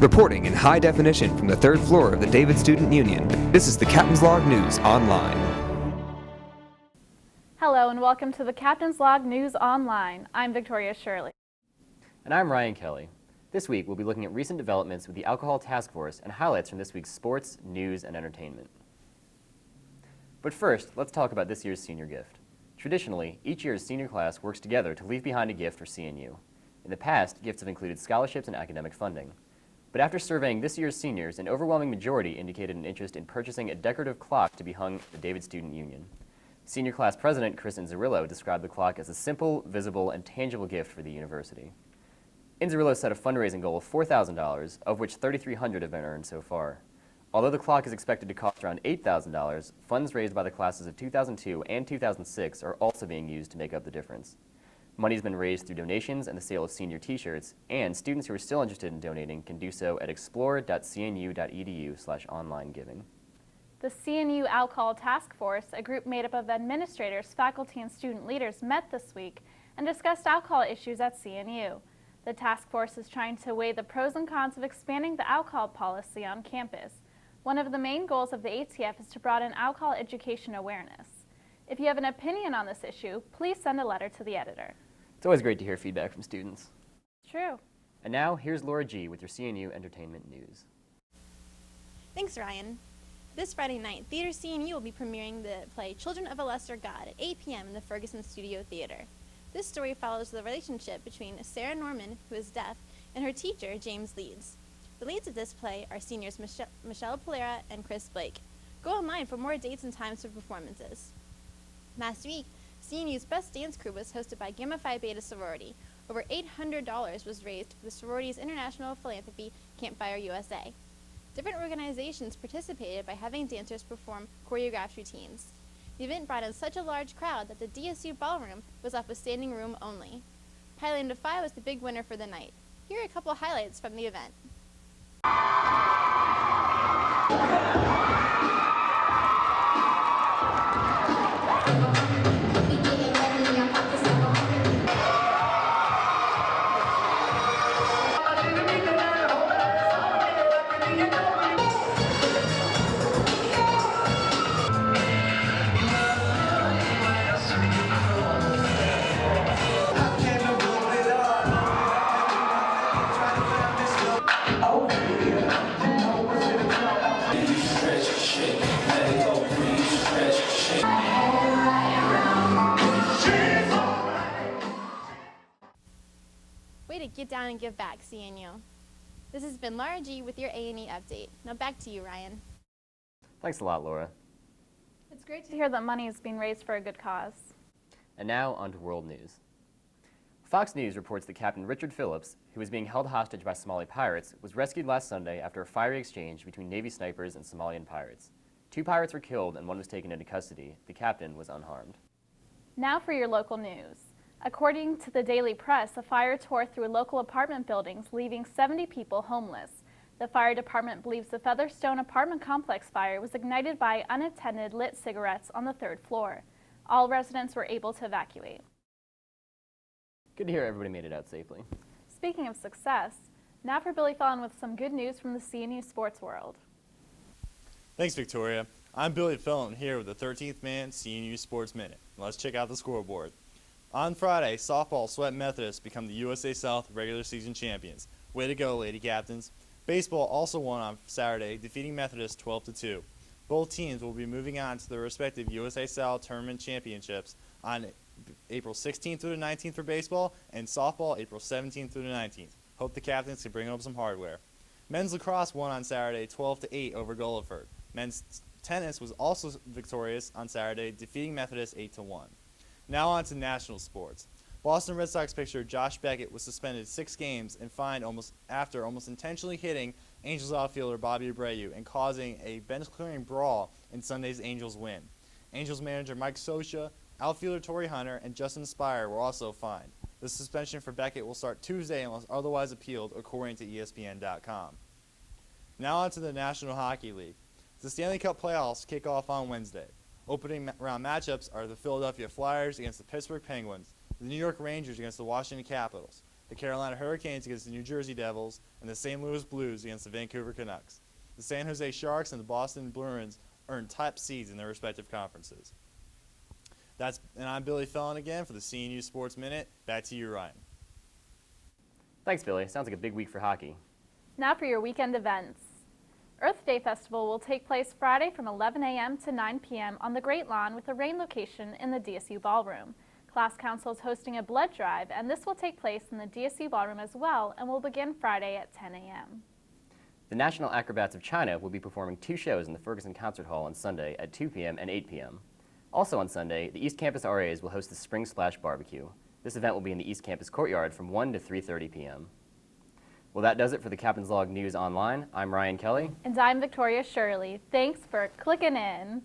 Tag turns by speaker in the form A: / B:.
A: Reporting in high definition from the third floor of the David Student Union, this is the Captain's Log News Online.
B: Hello and welcome to the Captain's Log News Online. I'm Victoria Shirley.
C: And I'm Ryan Kelly. This week we'll be looking at recent developments with the Alcohol Task Force and highlights from this week's sports, news, and entertainment. But first, let's talk about this year's senior gift. Traditionally, each year's senior class works together to leave behind a gift for CNU. In the past, gifts have included scholarships and academic funding. But after surveying this year's seniors, an overwhelming majority indicated an interest in purchasing a decorative clock to be hung at the David Student Union. Senior class president Chris Inzerillo described the clock as a simple, visible, and tangible gift for the university. Inzerillo set a fundraising goal of $4,000, of which $3,300 have been earned so far. Although the clock is expected to cost around $8,000, funds raised by the classes of 2002 and 2006 are also being used to make up the difference. Money has been raised through donations and the sale of senior t-shirts, and students who are still interested in donating can do so at explore.cnu.edu/online giving.
B: The CNU Alcohol Task Force, a group made up of administrators, faculty, and student leaders, met this week and discussed alcohol issues at CNU. The task force is trying to weigh the pros and cons of expanding the alcohol policy on campus. One of the main goals of the ATF is to broaden alcohol education awareness. If you have an opinion on this issue, please send a letter to the editor.
C: It's always great to hear feedback from students.
B: True.
C: And now, here's Laura G. with your CNU Entertainment News.
D: Thanks, Ryan. This Friday night, Theater CNU will be premiering the play Children of a Lesser God at 8 p.m. in the Ferguson Studio Theater. This story follows the relationship between Sarah Norman, who is deaf, and her teacher, James Leeds. The leads of this play are seniors Michelle Polera and Chris Blake. Go online for more dates and times for performances. Last week, CNU's Best Dance Crew was hosted by Gamma Phi Beta Sorority. Over $800 was raised for the sorority's international philanthropy, Campfire USA. Different organizations participated by having dancers perform choreographed routines. The event brought in such a large crowd that the DSU ballroom was off with standing room only. Highlander Phi was the big winner for the night. Here are a couple highlights from the event. Way to get down and give back, CNU. This has been Laura G. with your A&E update. Now back to you, Ryan.
C: Thanks a lot, Laura.
B: It's great to hear that money is being raised for a good cause.
C: And now, on to world news. Fox News reports that Captain Richard Phillips, who was being held hostage by Somali pirates, was rescued last Sunday after a fiery exchange between Navy snipers and Somalian pirates. 2 pirates were killed and 1 was taken into custody. The captain was unharmed.
B: Now for your local news. According to the Daily Press, a fire tore through local apartment buildings, leaving 70 people homeless. The fire department believes the Featherstone apartment complex fire was ignited by unattended lit cigarettes on the 3rd floor. All residents were able to evacuate.
C: Good to hear everybody made it out safely.
B: Speaking of success, now for Billy Fallon with some good news from the CNU sports world.
E: Thanks, Victoria. I'm Billy Fallon here with the 13th Man CNU Sports Minute. Let's check out the scoreboard. On Friday, softball swept Methodist become the USA South regular season champions. Way to go, Lady Captains. Baseball also won on Saturday, defeating Methodist 12-2. Both teams will be moving on to their respective USA South Tournament Championships on April 16th through the 19th for baseball, and softball April 17th through the 19th. Hope the Captains can bring up some hardware. Men's lacrosse won on Saturday 12-8 over Gulliford. Men's tennis was also victorious on Saturday, defeating Methodist 8-1. Now on to national sports. Boston Red Sox pitcher Josh Beckett was suspended 6 games and fined after almost intentionally hitting Angels outfielder Bobby Abreu and causing a bench-clearing brawl in Sunday's Angels win. Angels manager Mike Scioscia, outfielder Torrey Hunter, and Justin Spire were also fined. The suspension for Beckett will start Tuesday unless otherwise appealed, according to ESPN.com. Now on to the National Hockey League. The Stanley Cup playoffs kick off on Wednesday. Opening round matchups are the Philadelphia Flyers against the Pittsburgh Penguins, the New York Rangers against the Washington Capitals, the Carolina Hurricanes against the New Jersey Devils, and the St. Louis Blues against the Vancouver Canucks. The San Jose Sharks and the Boston Bruins earned top seeds in their respective conferences. And I'm Billy Fellon again for the CNU Sports Minute. Back to you, Ryan.
C: Thanks, Billy. Sounds like a big week for hockey.
B: Now for your weekend events. Earth Day Festival will take place Friday from 11 a.m. to 9 p.m. on the Great Lawn with a rain location in the DSU Ballroom. Class Council is hosting a blood drive, and this will take place in the DSU Ballroom as well and will begin Friday at 10 a.m.
C: The National Acrobats of China will be performing 2 shows in the Ferguson Concert Hall on Sunday at 2 p.m. and 8 p.m. Also on Sunday, the East Campus RAs will host the Spring Splash Barbecue. This event will be in the East Campus courtyard from 1 to 3:30 p.m. Well, that does it for the Captain's Log News Online. I'm Ryan Kelly.
B: And I'm Victoria Shirley. Thanks for clicking in.